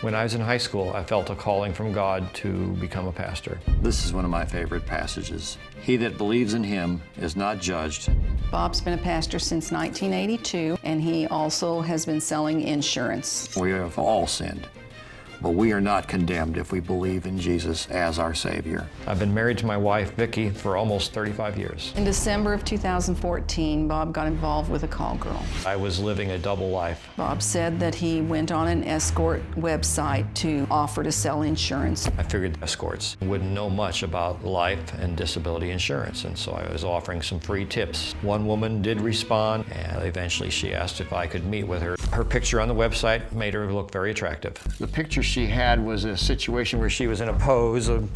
When I was in high school, I felt a calling from God to become a pastor. This is one of my favorite passages. He that believes in him is not judged. Bob's been a pastor since 1982, and he also has been selling insurance. We have all sinned, but we are not condemned if we believe in Jesus as our Savior. I've been married to my wife, Vicki, for almost 35 years. In December of 2014, Bob got involved with a call girl. I was living a double life. Bob said that he went on an escort website to offer to sell insurance. I figured escorts wouldn't know much about life and disability insurance, and so I was offering some free tips. One woman did respond, and eventually she asked if I could meet with her. Her picture on the website made her look very attractive. The picture she had was a situation where she was in a pose of,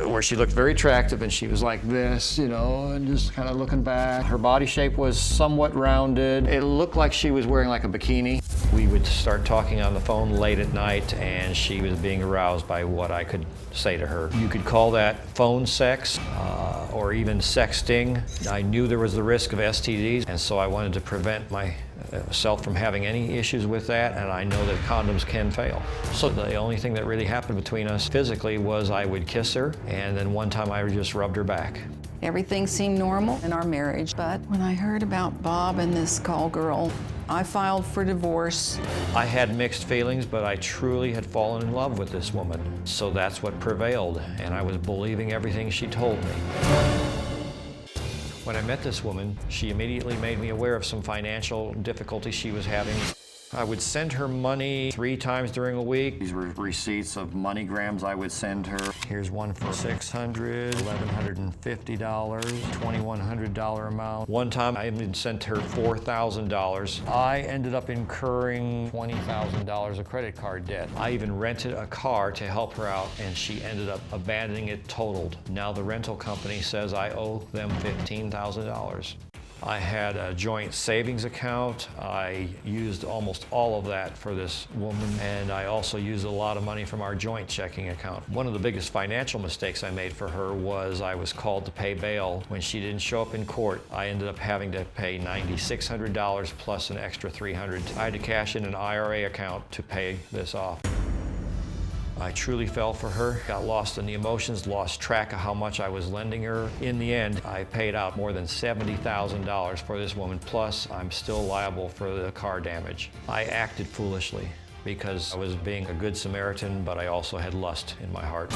where she looked very attractive, and she was like this, you know, and just kind of looking back. Her body shape was somewhat rounded. It looked like she was wearing like a bikini. We would start talking on the phone late at night, and she was being aroused by what I could say to her. You could call that phone sex or even sexting. I knew there was the risk of STDs, and so I wanted to prevent myself from having any issues with that, and I know that condoms can fail. So the only thing that really happened between us physically was I would kiss her, and then one time I just rubbed her back. Everything seemed normal in our marriage, but when I heard about Bob and this call girl, I filed for divorce. I had mixed feelings, but I truly had fallen in love with this woman. So that's what prevailed, and I was believing everything she told me. When I met this woman, she immediately made me aware of some financial difficulties she was having. I would send her money 3 times during a week. These were receipts of MoneyGrams I would send her. Here's one for $600, $1,150, $2,100 amount. One time I even sent her $4,000. I ended up incurring $20,000 of credit card debt. I even rented a car to help her out, and she ended up abandoning it totaled. Now the rental company says I owe them $15,000. I had a joint savings account. I used almost all of that for this woman, and I also used a lot of money from our joint checking account. One of the biggest financial mistakes I made for her was I was called to pay bail. When she didn't show up in court, I ended up having to pay $9,600 plus an extra $300. I had to cash in an IRA account to pay this off. I truly fell for her, got lost in the emotions, lost track of how much I was lending her. In the end, I paid out more than $70,000 for this woman, plus I'm still liable for the car damage. I acted foolishly because I was being a good Samaritan, but I also had lust in my heart.